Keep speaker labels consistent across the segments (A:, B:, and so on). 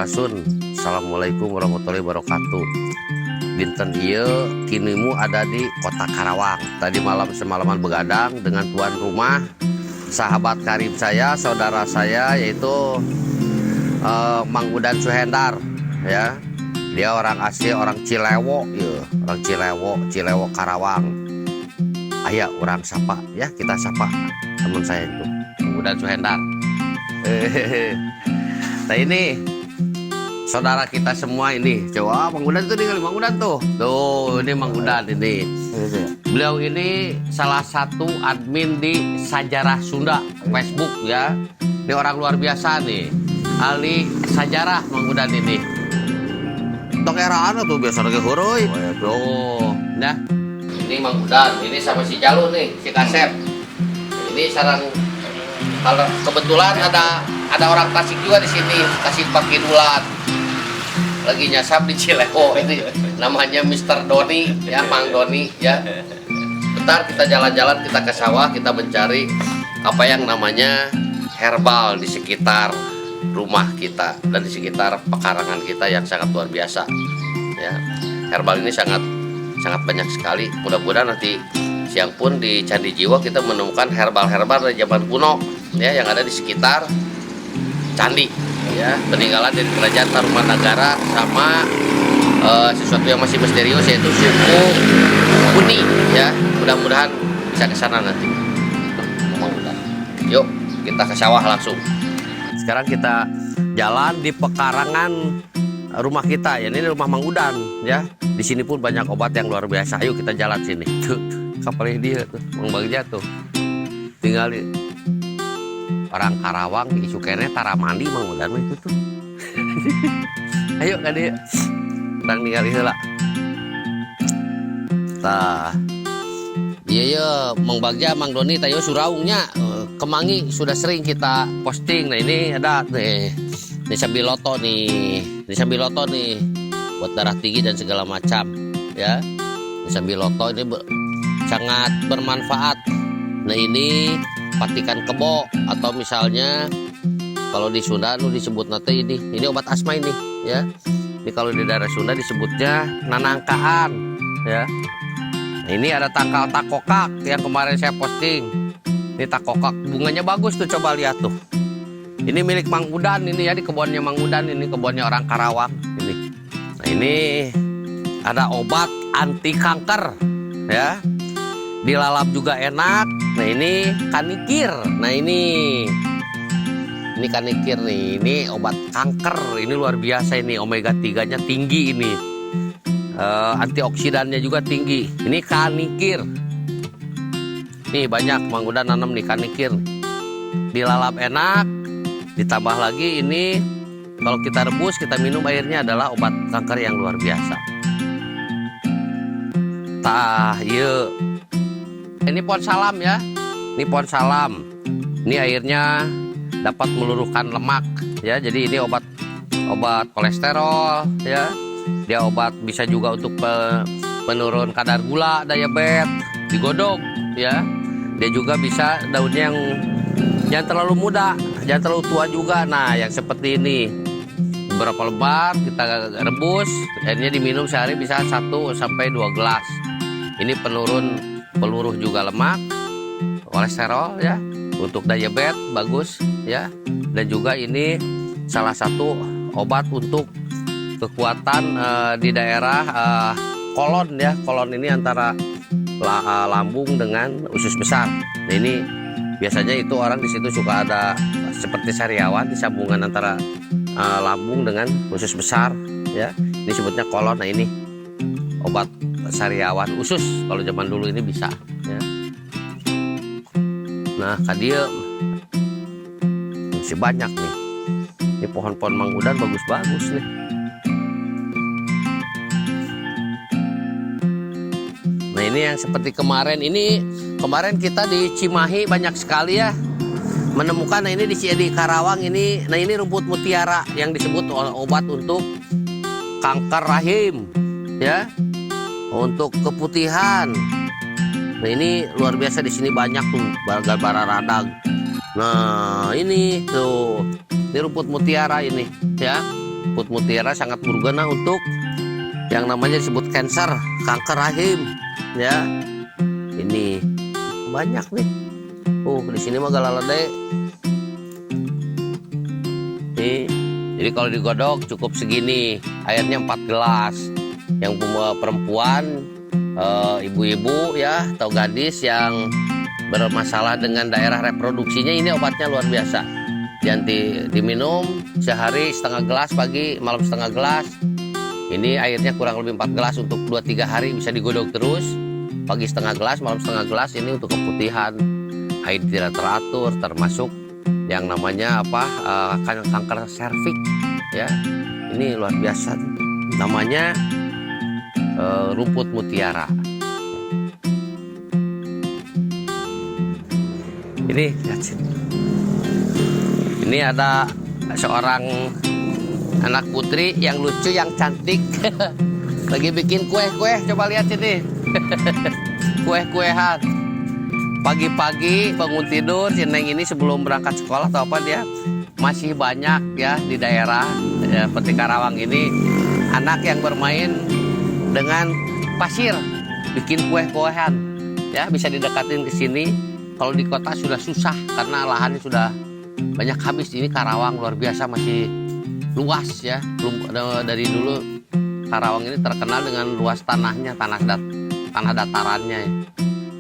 A: Hasun. Assalamualaikum warahmatullahi wabarakatuh. Dinten ieu kinimu ada di kota Karawang. Tadi malam semalaman begadang dengan tuan rumah, sahabat karib saya, saudara saya, yaitu Mang Udan Suhendar, ya. Dia orang asli orang Cilewo, ya. Orang Cilewo Karawang. Ayo orang sapa, ya, kita sapa teman saya itu, Mang Udan Suhendar. Nah ini saudara kita semua ini. Coba Mang Udan tuh nih, Mang Udan tuh. Tuh, ini Mang Udan ini. Beliau ini salah satu admin di Sajarah Sunda Facebook, ya. Ini orang luar biasa nih. Ahli sajarah Mang Udan ini. Tok eraan tuh biasa lagi huruf. Tuh, nah. Ini Mang Udan, ini sama si Jalu nih, si Kasep. Ini sarang, kalau kebetulan ada orang Tasik juga di sini, Tasik Pakidulan. Lagi nyasap di Cileho ini, namanya Mr. Doni, ya, Mang Doni, ya. Bentar kita jalan-jalan, kita ke sawah, kita mencari apa yang namanya herbal di sekitar rumah kita dan di sekitar pekarangan kita yang sangat luar biasa, ya. Herbal ini sangat banyak sekali. Mudah-mudahan nanti siang pun di Candi Jiwa kita menemukan herbal-herbal dari zaman kuno, ya, yang ada di sekitar candi, ya, peninggalan dari kerajaan Tarumanagara sama sesuatu yang masih misterius yaitu suku Huni, ya. Mudah-mudahan bisa ke sana nanti. Yuk kita ke sawah langsung. Sekarang kita jalan di pekarangan rumah kita, ya. Ini rumah Mang Udan, ya. Di sini pun banyak obat yang luar biasa. Ayo kita jalan sini. Tuh, kapalnya dia tuh, Mang Bagja tuh. Tinggal di orang Karawang isu kene taramandi Mang Udan itu tuh. Ayo kan dia. Orang ningali heula. Tah. Iya, Mang Bagja, Mang Doni, tayo suraungnya. Kemangi sudah sering kita posting. Nah ini ada nih. Ini sambiloto nih. Ini sambiloto nih. Buat darah tinggi dan segala macam, ya. Ini sambiloto ini sangat bermanfaat. Nah ini patikan kebo, atau misalnya kalau di Sunda lu disebut nanti ini obat asma ini, ya. Ini kalau di daerah Sunda disebutnya nanangkaan, ya. Nah, ini ada tangkal takokak yang kemarin saya posting. Ini takokak bunganya bagus tuh, coba lihat tuh. Ini milik Mang Udan ini, ya, di kebunnya Mang Udan ini, kebunnya orang Karawang ini. Nah ini ada obat anti kanker, ya. Dilalap juga enak. Nah ini kanikir. Nah ini kanikir nih. Ini obat kanker. Ini luar biasa ini. Omega 3-nya tinggi ini. Antioksidannya juga tinggi. Ini kanikir. Nih banyak Mang Udan nanam nih kanikir. Dilalap enak. Ditambah lagi ini kalau kita rebus, kita minum airnya adalah obat kanker yang luar biasa. Tah, yuk. Ini pohon salam, ya. Ini pohon salam. Ini airnya dapat meluruhkan lemak, ya. Jadi ini obat kolesterol, ya. Dia obat bisa juga untuk penurun kadar gula, diabetes, digodok, ya. Dia juga bisa daunnya yang jangan terlalu muda, jangan terlalu tua juga. Nah, yang seperti ini. Beberapa lembar kita rebus, airnya diminum sehari bisa 1 sampai 2 gelas. Ini peluruh juga lemak, kolesterol, ya, untuk diabetes bagus, ya. Dan juga ini salah satu obat untuk kekuatan di daerah kolon, ya. Kolon ini antara lambung dengan usus besar. Nah ini biasanya itu orang di situ suka ada seperti sariawan di sambungan antara lambung dengan usus besar, ya. Ini sebutnya kolon. Nah ini obat sariawan usus kalau zaman dulu ini bisa, ya. Nah kadia masih banyak nih. Ini pohon-pohon Mang Udan bagus-bagus nih. Nah ini yang seperti kemarin. Ini kemarin kita di Cimahi banyak sekali, ya, menemukan. Nah ini di Karawang ini. Nah ini rumput mutiara yang disebut obat untuk kanker rahim, ya, untuk keputihan. Nah ini luar biasa, di sini banyak tuh bara radang. Nah ini tuh, ini rumput mutiara ini, ya. rumput mutiara sangat berguna untuk yang namanya disebut kanker rahim ya. Ini banyak nih. Di sini mah galalade. Nih, jadi kalau digodok cukup segini, airnya 4 gelas. Yang perempuan, ibu-ibu ya atau gadis yang bermasalah dengan daerah reproduksinya, ini obatnya luar biasa. Nanti diminum sehari setengah gelas pagi, malam setengah gelas. Ini airnya kurang lebih 4 gelas untuk 2-3 hari, bisa digodok terus. Pagi setengah gelas, malam setengah gelas. Ini untuk keputihan, haid tidak teratur, termasuk yang namanya kanker serviks ya. Ini luar biasa, namanya rumput mutiara. Ini lihat sini. Ini ada seorang anak putri yang lucu, yang cantik. Lagi bikin kue-kue, coba lihat sini. Kue-kuehan. Pagi-pagi bangun tidur, si Neng ini sebelum berangkat sekolah atau apa, dia masih banyak ya di daerah ya, seperti Karawang ini, anak yang bermain dengan pasir, bikin kue-kuehan ya, bisa didekatin ke sini. Kalau di kota sudah susah karena lahannya sudah banyak habis. Ini Karawang luar biasa, masih luas ya. Dari dulu Karawang ini terkenal dengan luas tanahnya, tanah datarannya ya.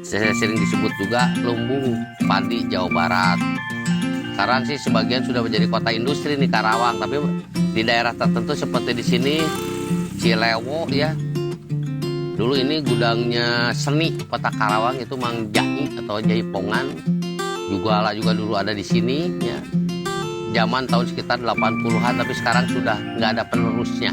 A: Saya sering disebut juga lumbung padi Jawa Barat. Sekarang sih sebagian sudah menjadi kota industri nih Karawang, tapi di daerah tertentu seperti di sini Cilewo ya. Dulu ini gudangnya seni kota Karawang, itu Mang Jai atau Jaipongan. Juga dulu ada di sini ya. Zaman tahun sekitar 80-an, tapi sekarang sudah nggak ada penerusnya.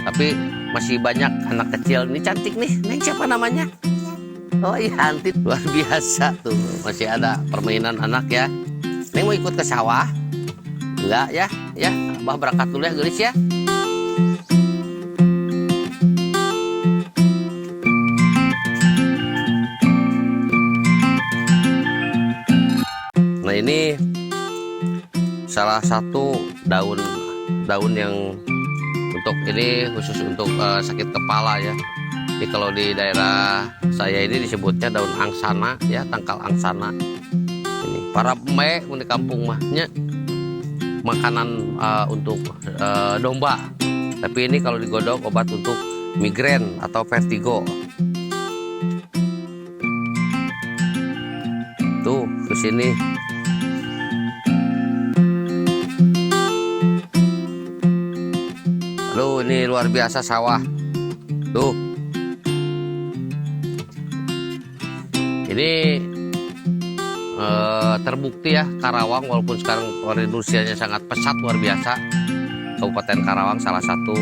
A: Tapi masih banyak anak kecil. Ini cantik nih, Neng siapa namanya? Oh iya, Antit, luar biasa tuh. Masih ada permainan anak ya. Neng mau ikut ke sawah? Enggak ya? Ya, Abah berangkat dulu ya, gelis ya. Nah, ini salah satu daun yang untuk ini khusus untuk sakit kepala ya. Ini kalau di daerah saya ini disebutnya daun angsana ya, tangkal angsana. Ini para peme di kampung mahnya makanan untuk domba. Tapi ini kalau digodok obat untuk migrain atau vertigo. Tuh ke sini. Aduh, ini luar biasa sawah. Tuh. Ini terbukti ya, Karawang walaupun sekarang industrinya sangat pesat luar biasa. Kabupaten Karawang salah satu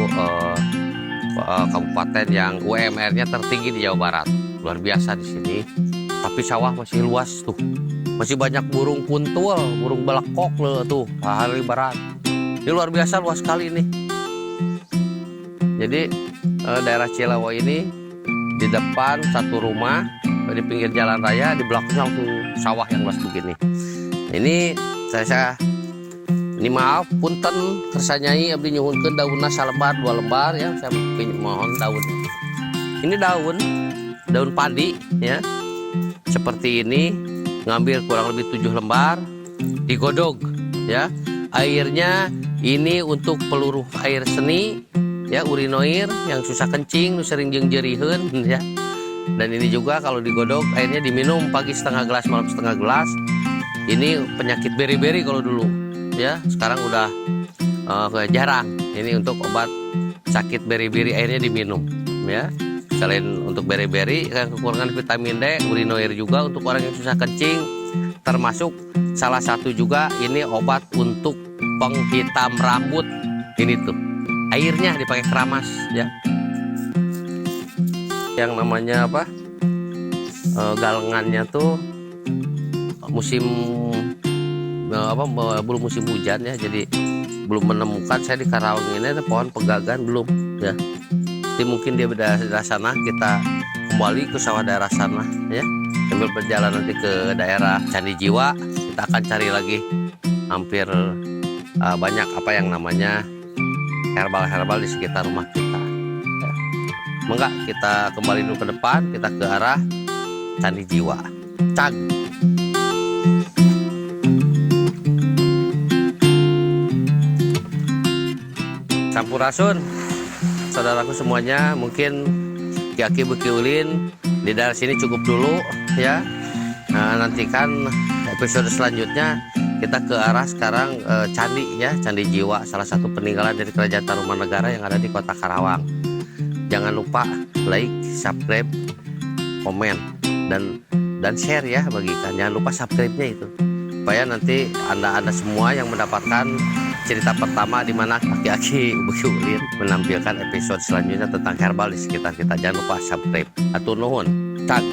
A: kabupaten yang UMR-nya tertinggi di Jawa Barat. Luar biasa di sini. Tapi sawah masih luas tuh. Masih banyak burung kuntul, burung belekok loh tuh, hari barat. Ini luar biasa luas sekali nih. Jadi daerah Cilewo ini di depan satu rumah, di pinggir jalan raya, di belakangnya langsung sawah yang luas begini. Ini ini maaf punten kersanyai abdi nyuhunkeun daunna salembar 2 lembar ya, saya mohon daunnya. Ini daun padi ya. Seperti ini, ngambil kurang lebih 7 lembar, digodok ya. Airnya ini untuk peluruh air seni ya, urinoir yang susah kencing, sering jengjeriheun ya. Dan ini juga kalau digodok airnya diminum pagi setengah gelas, malam setengah gelas. Ini penyakit beri-beri kalau dulu ya, sekarang udah jarang. Ini untuk obat sakit beri-beri, airnya diminum ya. Selain untuk beri-beri, kekurangan vitamin D, urinoir juga untuk orang yang susah kencing. Termasuk salah satu juga ini obat untuk penghitam rambut. Ini tuh airnya dipakai keramas ya. Yang namanya galengannya tuh belum musim hujan ya, jadi belum menemukan. Saya di Karawang ini ada pohon pegagan belum ya. Jadi mungkin dia daerah sana, kita kembali ke sawah daerah sana ya, sambil berjalan nanti ke daerah Candi Jiwa. Kita akan cari lagi hampir banyak yang namanya herbal-herbal di sekitar rumah kita. Ya. Mangga kita kembali dulu ke depan, kita ke arah Candi Jiwa. Cag. Sampurasun, saudaraku semuanya, mungkin Ki Beki Ulin di daerah sini cukup dulu ya. Nah, nantikan episode selanjutnya kita ke arah sekarang candi ya, Candi Jiwa, salah satu peninggalan dari Kerajaan Tarumanegara yang ada di Kota Karawang. Jangan lupa like, subscribe, komen dan share ya, bagikan. Jangan lupa subscribe-nya itu, supaya nanti anda semua yang mendapatkan cerita pertama di mana Ki Beki Ulin menampilkan episode selanjutnya tentang herbal di sekitar kita. Jangan lupa subscribe. Atur nuhun. Cak.